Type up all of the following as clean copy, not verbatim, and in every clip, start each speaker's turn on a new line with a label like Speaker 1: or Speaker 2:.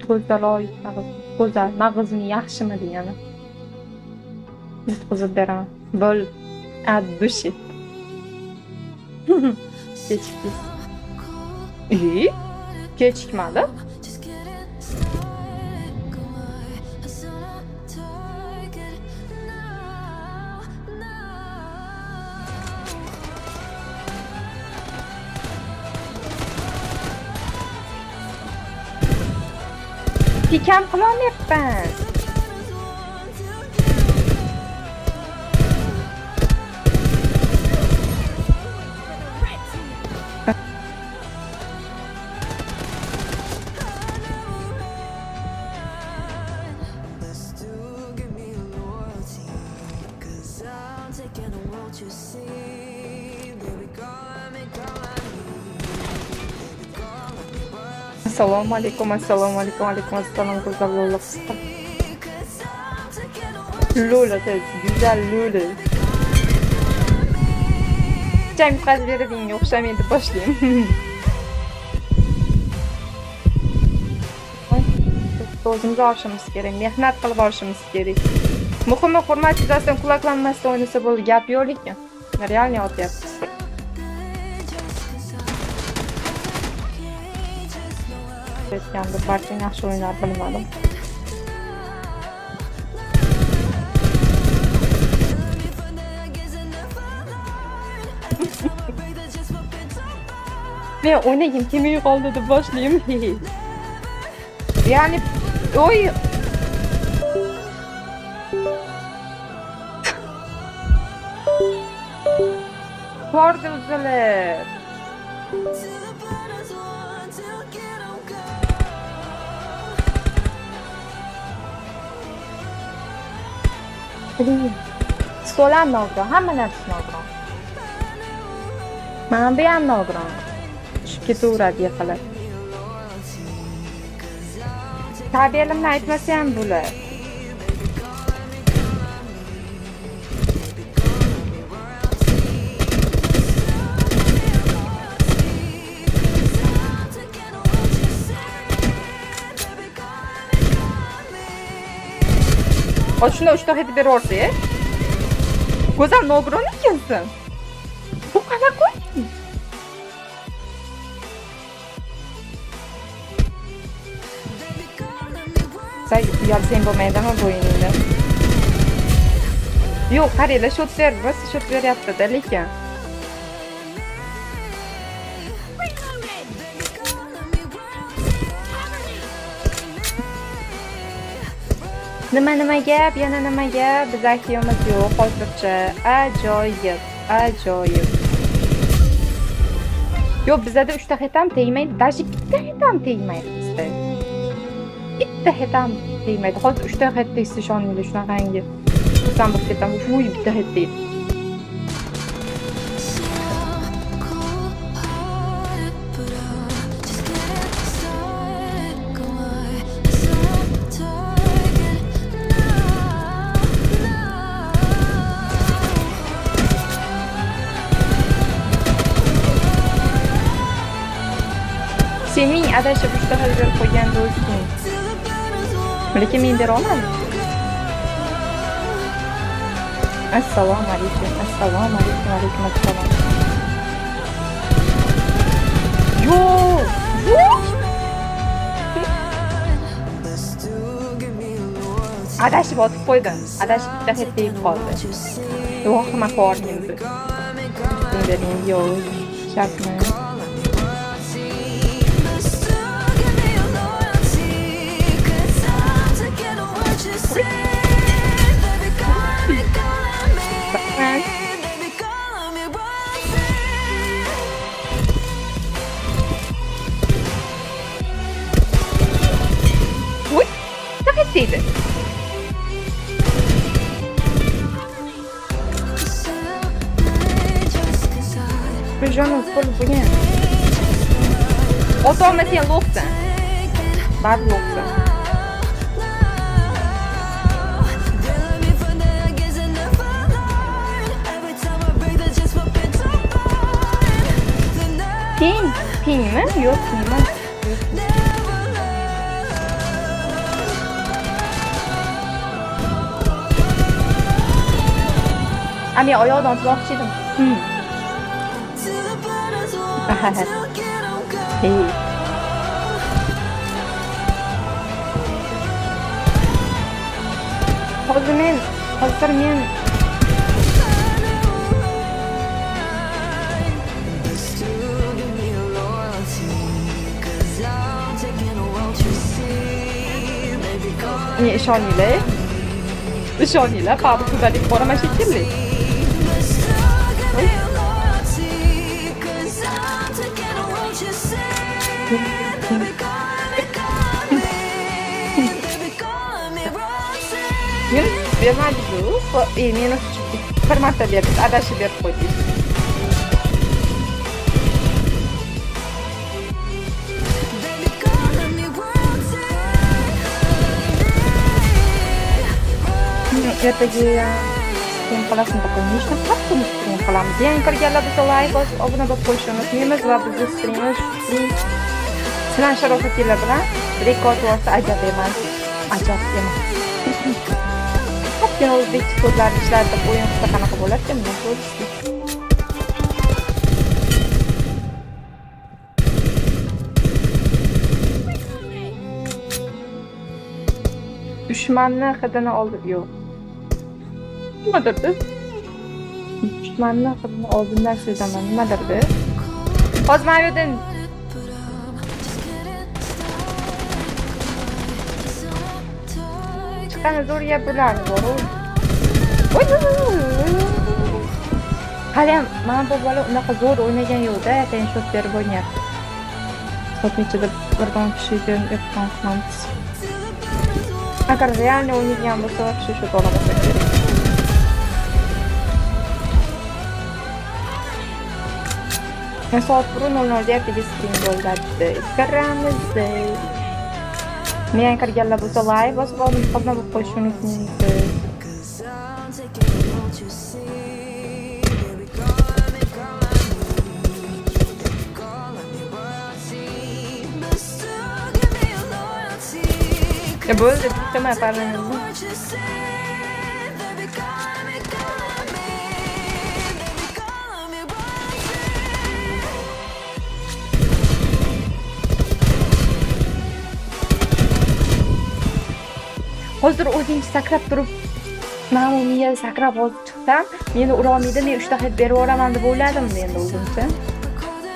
Speaker 1: Go'zaloy, go'zal, mag'zing yaxshimi degani. Yutqizib beraman. Bo'l, at dushi. Kechikdi. Kechikmadi. Pikam qilolmayapman. Assalomu alaykum, assalomu alaykum, alaykum assalom, go'zal Lola qisqa. Lola tez, güzel Lola. Jang qazberdiga o'xshamaydi, boshlayman. O'zimizni olishimiz kerak, mehnat qilib olishimiz kerak. Muhimi hurmat yuzasidan quloqlanmasdan o'ynasa bo'ldi, gap yo'q lekin. Realni otyapmiz. Etkanda barcha yaxshi o'yinlar bilmadim. Men o'ynagim kelmay qoldi deb boshlayman. Ya'ni oy Kordi uzilib. Stol ham nogiron, hamma narsa nogiron. Mana bu ham nogiron. Tushib ketaveradi yiqilib. Tabiyalimni aytmasa ham bo'lar. Shunda 3 ta hedi beraversa, go'zal nogiron ekansan. Bu qanaqa o'yin? Say uyalsang bo'lmaydimi bu o'yiningda? Yo'q, qaranglar, shot ber, rosa shot beryapti-da, lekin. Nima gap, yana nima gap? Biz aktiyamiz yo'q hozircha. Ajoyib, ajoyib. Yo'q, bizda 3 ta hit ham tegmaydi, даже bitta hit ham tegmaydi bizda. Bitta hit ham tegmaydi. Hozir 3 ta hit tegsa ishoninglar shunaqangi. Xursand bo'lib ketaman. Uy, bitta hit tegdi. Sening adashib 3 ta hil berib qo'ygan do'sting. Lekin men bera olmadim. Assalomu alaykum, assalomu alaykum, alaykum assalom. Yo'q, yo'q. Adashib otib qo'ydim. Adashib bitta hit tegib qoldi. Yo'q, hamma ko'rindi. Bering yo'q, shartmi? Uy, sakit dedi. Bir canım full bugün. Otomatik sen loksan. Bad loksan. Ping mi? Yok ping mi? Men oyoqdan tutmoqchi edim. Hey. Hozir men ishoninglar, Pablo kuzatib boraman shekilli. Men bermadi-ku. Meni bir marta berdi, adashib berib qo'ydi. Ertaga stream qilasizmi? Nechta hafta stream qilamiz? Yangi kirganlar biza like bosib, obuna bo'lib qo'yishni unutmaymiz va bizni streamimiz Sinan Sharofatilla bilan rekord vosita ajab emas. Hatto o'zbek so'zlarini ishlatib o'yin qilsa qanaqa bo'larkan? Buni ko'rishdi. Dushmanni hidini oldi. Yo'q. Nimadirdi? Dushmanni hidini oldindan sezaman. Nimadirdi? Hozir mana yerdan chiqqani zo'r yeb bular bor. Voy. Qarang, mana bu bola unaqa zo'r o'ynagan yo'q-da, tenshot berib o'ynayapti. So'tnichida birdan kishi yo'qdan qilamiz. Agar realni o'ynaydigan bo'lsa, kishi shu to'lamasa kerak. Soat 00:00 ertaga stream bo'ladi. Ko'ramizda. Men kirganlar bo'lsa like bosib olib, qolma bo'lib qo'yishni unutmaysiz. Bo'ldi, bittama parlamentda. Hozir o'zingiz sakrab turib, ma'mumiya sakrab hozir chiqsam, meni ura olmaydi, men 3 ta hit berib yuboraman deb o'yladim endi o'zimcha.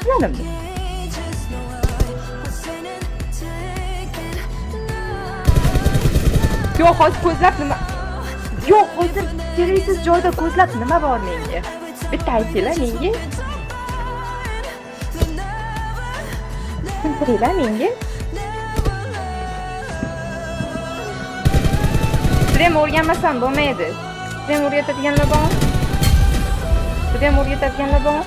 Speaker 1: Biladim. Yo'q, hozir ko'zlab nima? Yo'q, hozir keraksiz joyda ko'zlab nima bor menga? Bitta aytinglar menga. Tushuntiringlar menga. Stream o'rganmasam bo'lmaydi. Stream o'rgatadiganlar bor. Stream o'rgatadiganlar bor.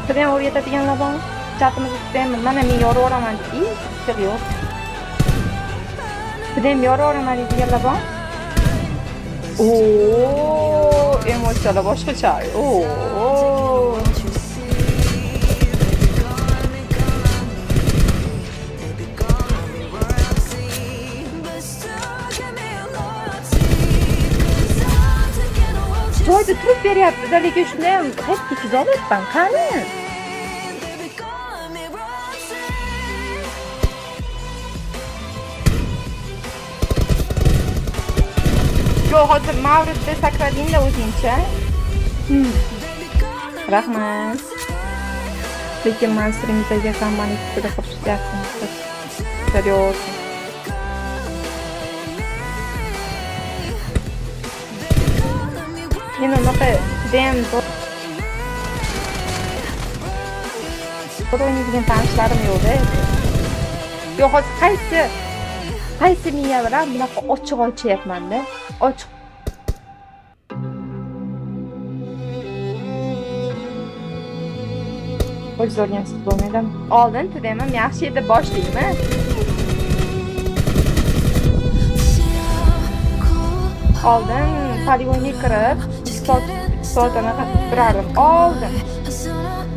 Speaker 1: Stream o'rgatadiganlar bor. Chatimizda stream mana men yorib o'raman deydi. Fikr yo'q. Stream yorib o'raman deganlar bor. Emotsiyalar boshqacha. Joyda turib beryapti, lekin shunday ham hech tekiz olyapman. Qani? Yo'q, hozir Mavridda sakradingda o'zingcha. Rahmat. Lekin men streamdagi hammani juda xursandman. Serios. Yine unaqa judayam o'ynaydigan tanishlarim yo'q-da. Yo'q, hozir qaysi miya bilan bunaqa ochiq ochyapman-da. Ochiq. O'z o'rgansiz bo'lmaydi. Oldin tudayman, yaxshi edi boshlayman. Oldin poligonga kirib, soatini turardim. Oldin.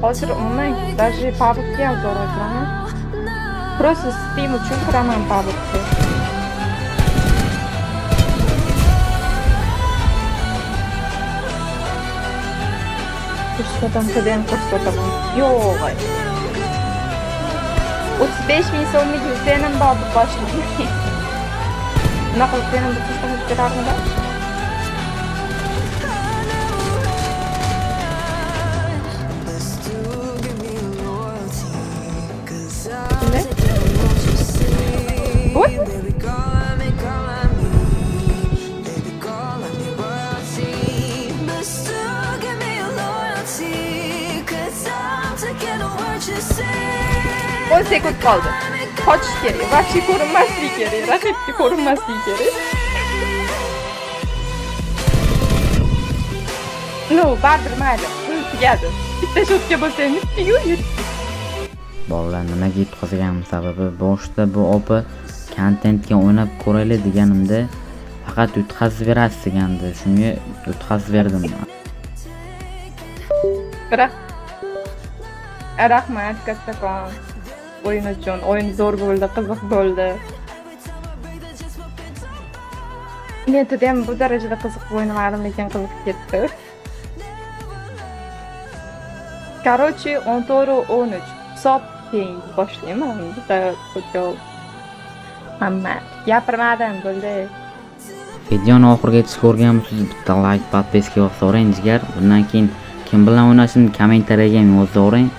Speaker 1: Hozir umuman даже pabukga ham zo'r o'tiraman. Просто Steam uchun kiraman pabukga. Ko'rsataman, tadayam ko'rsataman. Yo'q. 35.000 so'mlik senin bor boshlig'i. Nima qilib senin bu qismini berarmilar? On sekund qoldi. Qochish kerak. Vahshiy ko'rinmaslik kerak. Raqibga ko'rinmaslik kerak. No, baribir mayli. Tugadi. Bitta shotga bo'lsangiz tugaydi.
Speaker 2: Bolalar nimaga yutqazganim sababi boshida bu opa kontentga o'ynab ko'raylik deganimda faqat yutqazib berasiz degandi. Shunga yutqazib berdim.
Speaker 1: Rahmat kattakon. O'yin uchun. O'yin zo'r bo'ldi, qiziq bo'ldi. Niyatida ham bu darajada qiziq o'ynamadim, lekin qiziq ketdi. Короче, 14-13. Hisob teng boshlayman. Bitta futbol. Hamma gapirmadim, bo'ldi.
Speaker 2: Videoni oxirigacha ko'rganmisiz? Bitta like, podpiska bosavering jigar. Bundan keyin kim bilan o'ynashimni kommentariyaga yozavering.